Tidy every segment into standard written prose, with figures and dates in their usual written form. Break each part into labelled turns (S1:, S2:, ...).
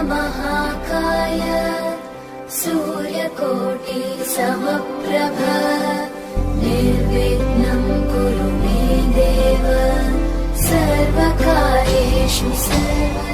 S1: महाकाय सूर्यकोटि समप्रभ निर्विघ्नं कुरु मे देव सर्वकार्येषु सर्वदा।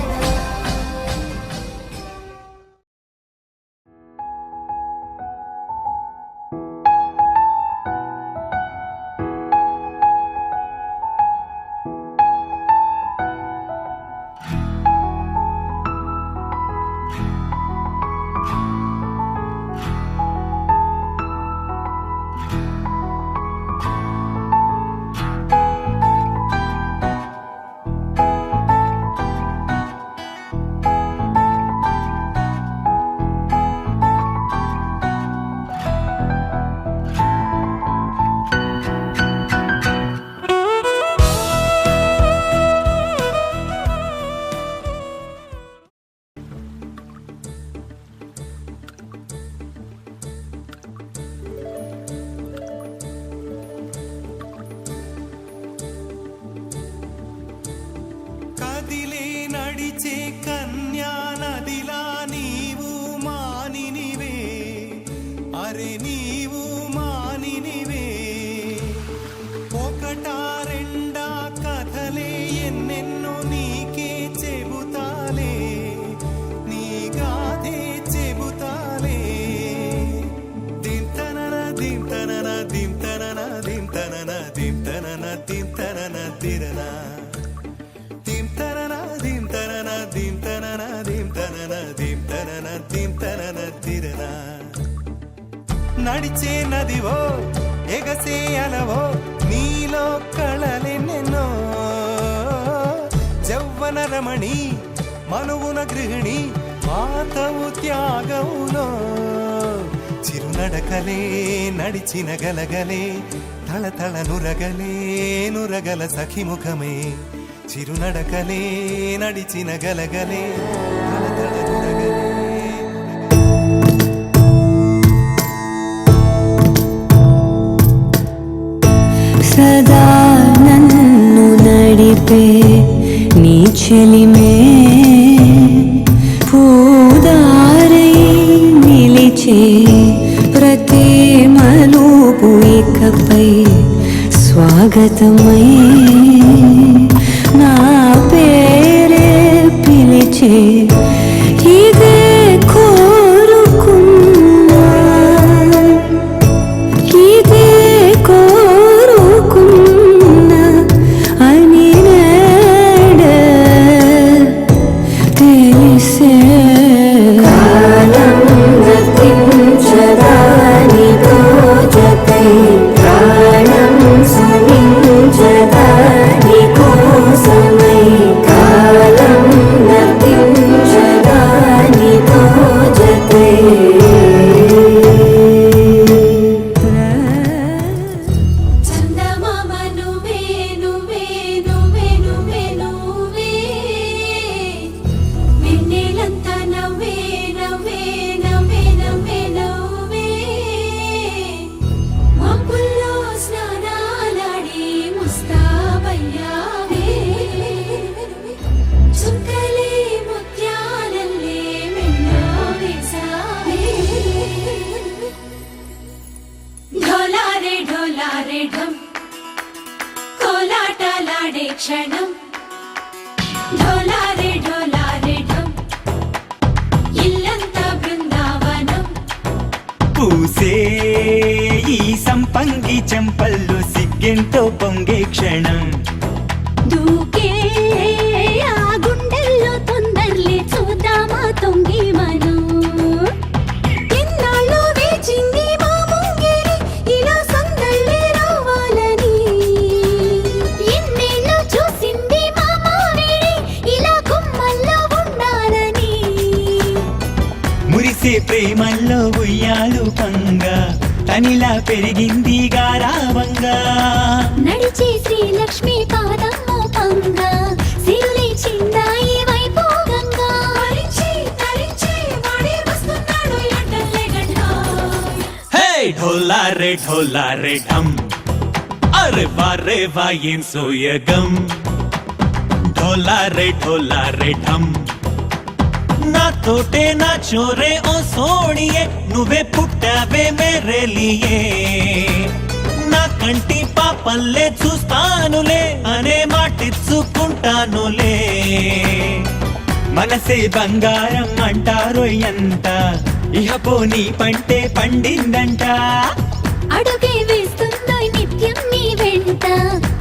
S2: నడిచే కన్యా నదిలా నీవు మానినివే, అరే నీవు మానినివే. ఒకటా రెండా కథలే ఎన్నెన్నో నీకే చెబుతాలే, నీ గాథే చెబుతాలే. దింతనన దింతనన దింతనన దింతనన దింతనన దింతనన తిరనా నడిచే నదివో ఎగసే అలవో నీలో కళలెన్నెన్నో. జౌవన రమణి మనువున గృహిణి మాతవు త్యాగములో. చిరునడకలే నడిచిన గలగలే తళతళ నురగలే నురగల సఖిముఖమే. చిరునడకలే నడిచిన గలగలే తళతళ నురగలే.
S1: సదా నన్ను నడిపే నీ చెలిమే పూదారై నిలిచే ప్రతి మలుపు ఇకపై స్వాగతమై నా పేరే పిలిచే ఇదే కోరుకున్నా ఇదే కోరుకున్నా అని నేడే తెలిసే. కాలం గతించదాని జతై ప్రాణం సుమించదాని కోసమై. కాలం గతించదాని జతై చందమామ నువ్వే నువ్వే నువ్వే నువ్వే నువ్వే. వెన్నెలంతా నవ్వే నవ్వే నవ్వే నవ్వే నవ్వే. మబ్బుల్లో స్నానాలాడి ముస్తాబయ్యావే. చుక్కలే ముత్యాలల్లే వెన్నా వేసావే. ఢోలారే ఢోలారే ఢం కోలాటలాడే క్షణం. ఢోలారే ఢోలారే ఢం ఇల్లంతా బృందావనం.
S3: పూసే ఈ సంపంగి చెంపల్లో సిగ్గెంతో పొంగే క్షణం.
S1: దూకే ఆ గుండెల్లో తొందరలే చూద్దామా తొంగి మనం. ఎన్నాళ్ళు వేచింది మా ముంగిరి ఇలా సందళ్ళే రావాలని. ఎన్నేళ్ళు చూసింది మా మావిడి ఇలా గుమ్మల్లో ఉండాలని.
S3: మురిసే ప్రేమల్లో ఉయ్యాలు పంగా తనిలా పెరిగింది గారావంగా.
S1: నడిచే శ్రీలక్ష్మి పాదం మోపంగా సిరులే చిందాయి వైభోగంగా. వస్తున్నాడు ఎడ్డల్లే గడ్డ.
S3: హే ఢోలారే ఢోలారే ఢం అరే వారే వాయేం సోయగం. ఢోలారే ఢోలారే ఢం నాతోటే నా చోరే ఓ సోణియే నువ్వే పుట్టావే మేరేలియే నా కంటి పాపల్లే చూస్తానులే అనే మాటిచ్చుకుంటానులే మనసే బంగారం అంటారో ఎంత ఇహ పోనీ పంటే పండిందంట
S1: అడుగే వేస్తుందో నిత్యం నీ వెంట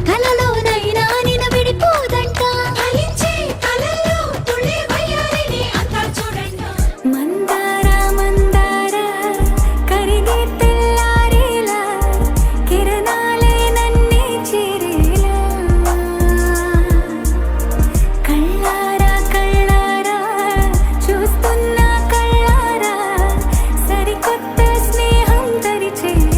S1: కలలోనైనా నిన్ను విడిపోదంట ఫలించే కలల్లో తుళ్ళే వయ్యారిని అంతా చూడంట మందార మందార కరిగే తెల్లారేలా కిరణాలే నన్నే చేరేలా కళ్ళారా కళ్ళారా చూస్తున్నా కళ్ళారా సరికొత్త స్నేహం దరిచేలా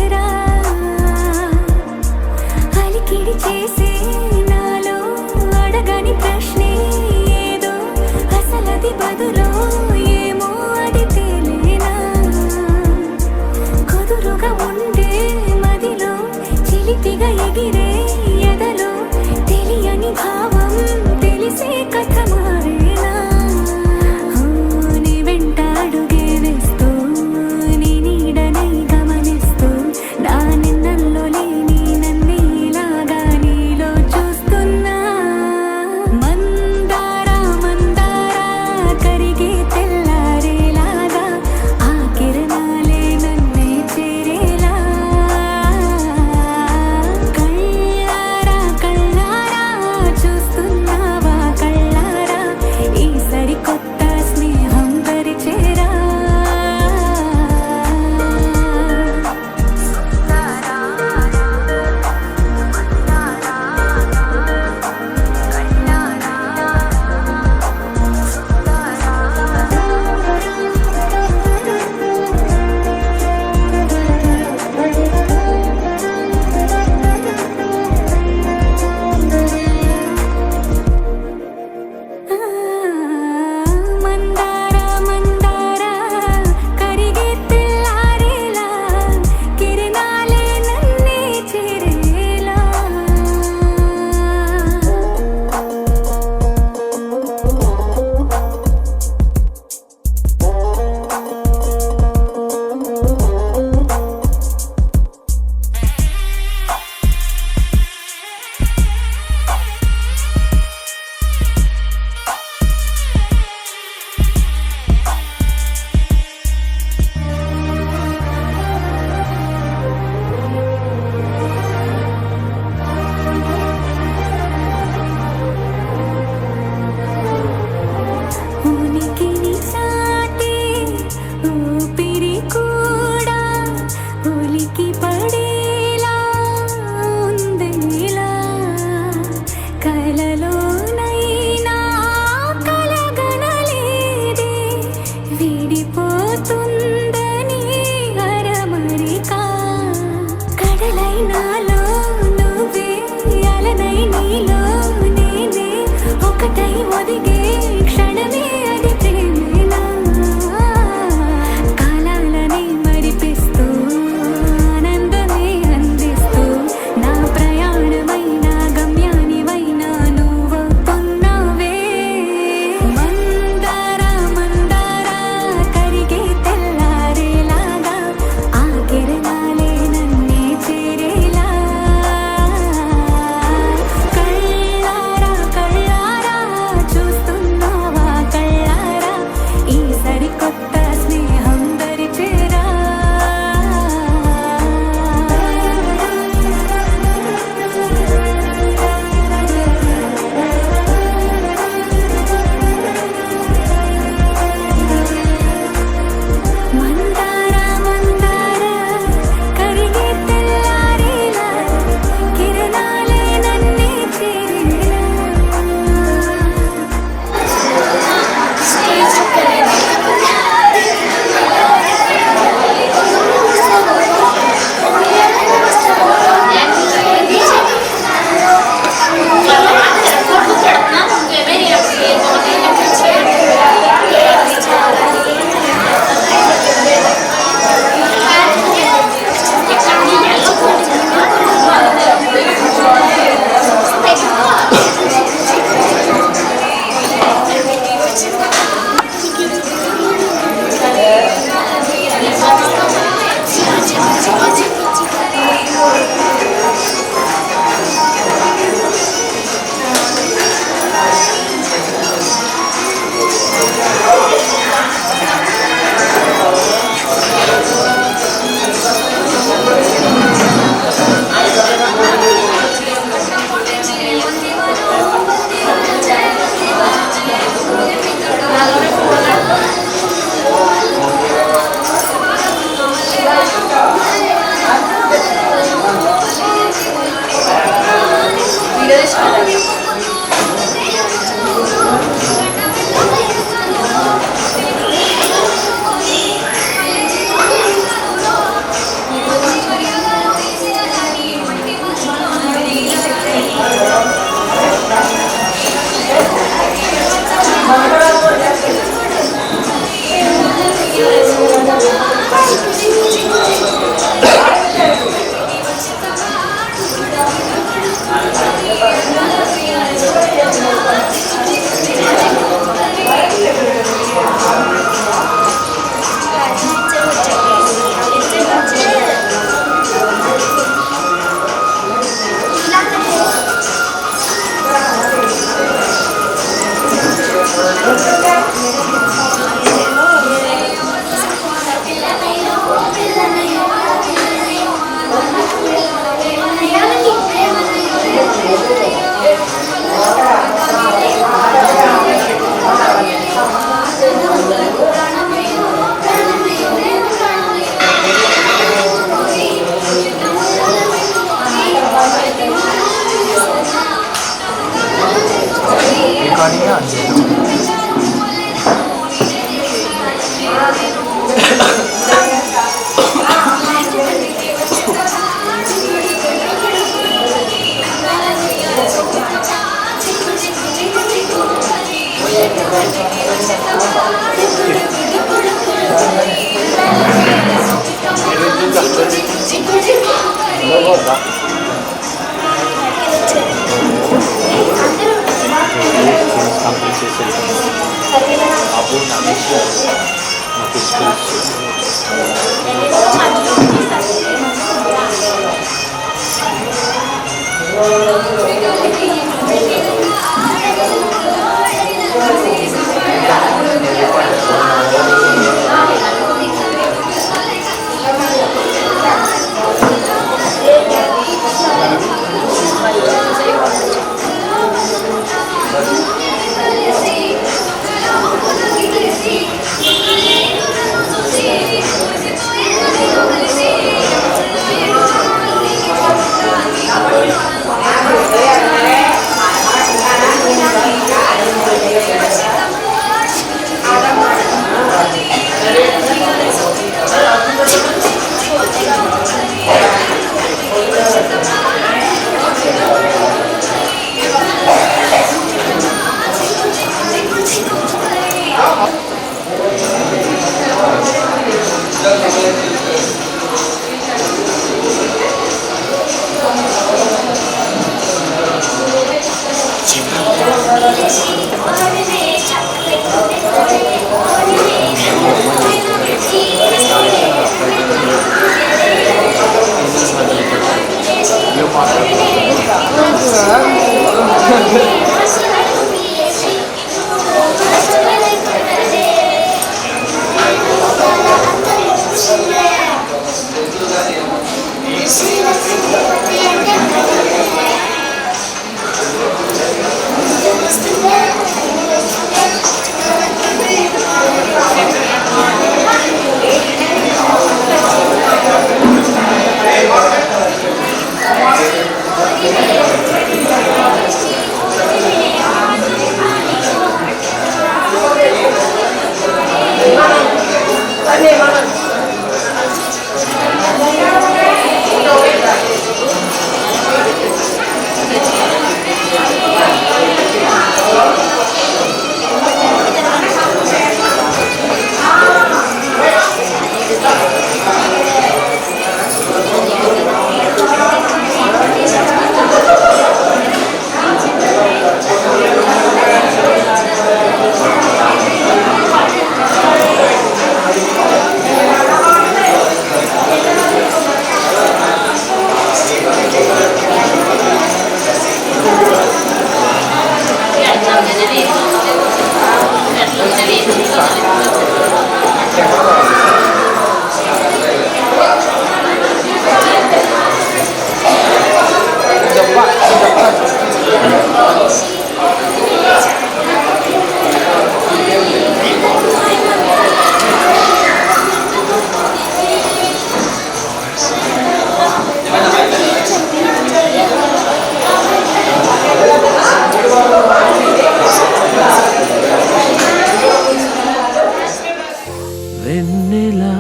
S4: వెన్నెలా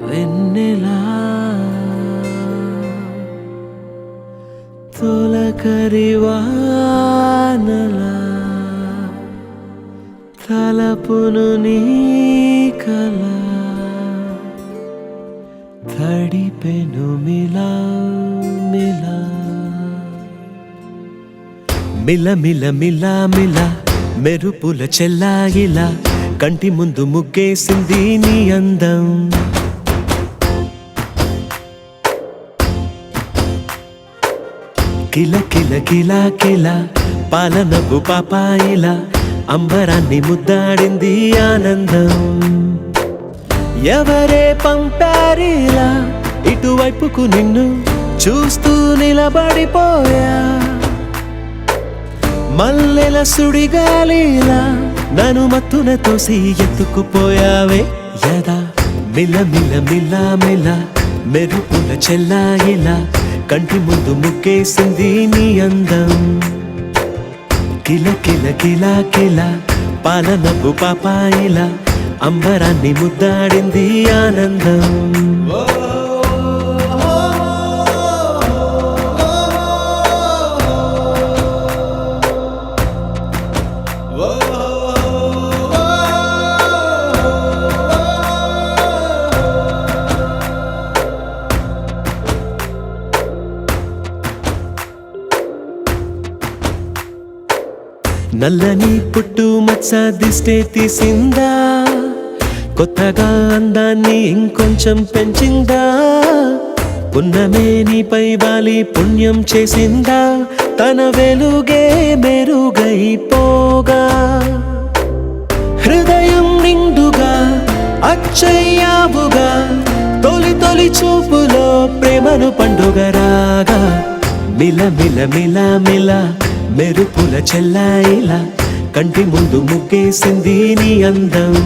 S4: వెన్నెలా తొలకరివానలా తలపును నీ కల తడిపెను మిలా మిలా మిల మిల మిలా మిలా మెరుపుల చెల్లాయిలా కంటి ముందు ముగ్గేసింది నీ అందం కిల కిల కిలా కిలా పాలనవ్వు పాపాయిలా అంబరాన్ని ముద్దాడింది ఆనందం ఎవరే పంపారిలా ఇటువైపుకు నిన్ను చూస్తూ నిలబడిపోయా మల్లెల సుడిగాలిలా నన్ను మత్తున తోసి ఎత్తుకుపోయావే యదా మిల మిల మిల మిల మెరుపుల చెల్లాయిలా కంటి ముందు ముగ్గేసింది నీ అందం కిల కిల కిలా కిలా పాలనవ్వు పాపాయిలా అంబరాన్ని ముద్దాడింది ఆనందం నల్లని పుట్టు మచ్చ దిష్టే తీసిందా, కొత్తగా అందాన్ని ఇంకొంచెం పెంచిందా, పున్నమే నీపై వాలి పుణ్యం చేసిందా, తన వెలుగే మెరుగైపోగా హృదయం నిండుగా అచ్చయ్యావుగా, తొలి తొలి చూపులో ప్రేమను పండుగ రాగా, మిల మిల మిల మిల మెరుపుల చెల్లాయిలా కంటి ముందు ముగ్గేసింది నీ అందం.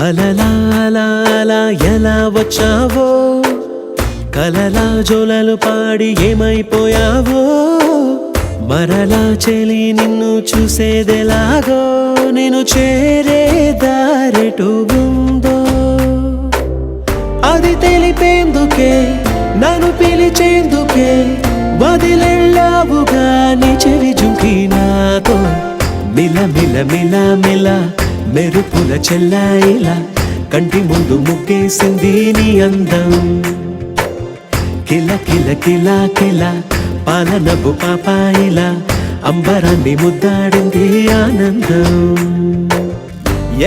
S4: అలలా అలా అలా ఎలా వచ్చావో, కలలా జోలలు పాడి ఏమైపోయావో, మరలా చెలి నిన్ను చూసేదెలాగో, నేను చేరే దారెటు ఉందో అది తెలిపేందుకే నన్ను పిలిచేందుకే వదిలెళ్ళావుగా నీ చెవి జుంకి నాతో. మిల మిల మిల మిల మెరుపుల చెల్లాయిలా కంటి ముందు ముగ్గేసింది నీ అందం. కిల కిల కిల కిల పాలనబు పాపాయిలా అంబరాన్ని ముద్దాడింది ఆనందం.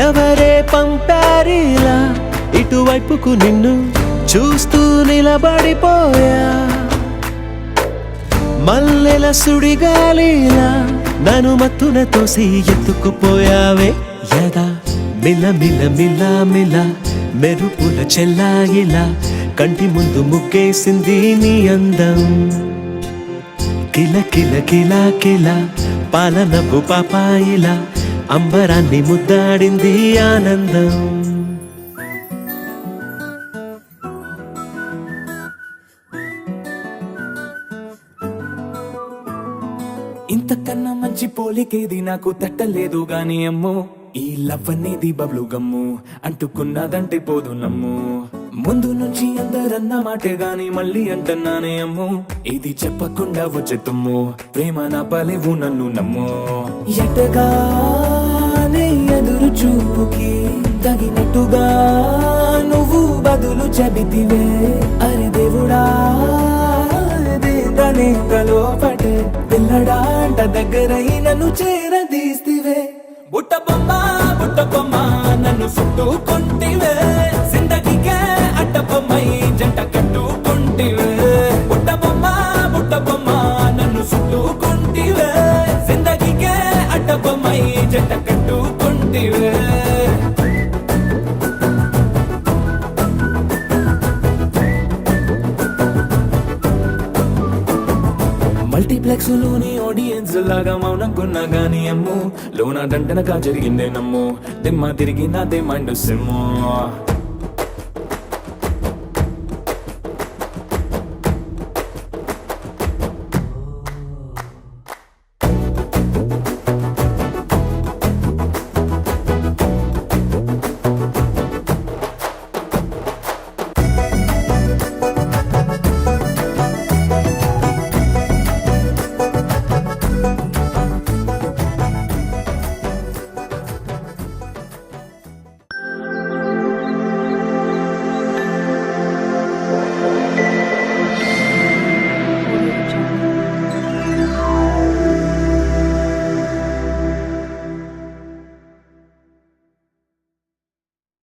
S4: ఎవరే పంపారిలా ఇటువైపుకు నిన్ను చూస్తూ నిలబడిపోయా, మల్లెల సుడిగాలిలా నన్ను మత్తున తోసి ఎత్తుకుపోయావే యదా. మిల మిల మిల మిల మెరుపుల చెల్లాయిలా కంటి ముందు ముగ్గేసింది నీ అందం. కిల కిల కిల కిల పాలనపు పాపాయిలా అంబరాన్ని ముద్దాడింది ఆనందం.
S3: ఇంతకన్నా మంచి పోలికేది నాకు తట్టలేదు గాని అమ్మో, ఈ లవ్ అనేది బబ్లు గమ్ము అంటుకున్నదంటే పోదు నమ్ము. ముందు నుంచి అందరన్న మాటే గాని మళ్ళీ అంటున్నానే అమ్ము, ఇది చెప్పకుండా వచ్చే తుమ్ము ప్రేమ నా పలేవు నన్ను నమ్ము. ఎటగానే ఎదురు చూపుకి తగినట్టుగా నువ్వు బదులు చెబితివే, అరే దేవుడా లోపటే పిల్లడాంట దగ్గరై నన్ను చేరదీస్తివే. బుట్ట బొమ్మ నన్ను చుట్టుకుంటివే, జిందగీకే అడ్డ బొమ్మై జంట కట్టుకుంటివే. బుట్ట బొమ్మ నన్ను చుట్టుకుంటివే, జిందగీకే అడ్డ బొమ్మై జంట కట్టుకుంటివే. మల్టీప్లెక్స్ లోని ఆడియన్స్ లాగా మౌనంకున్నా గానీ అమ్ము, లోన దండనగా జరిగిందే నమ్ము, దిమ్మ తిరిగి నాదే మైండ్ సిమ్ము.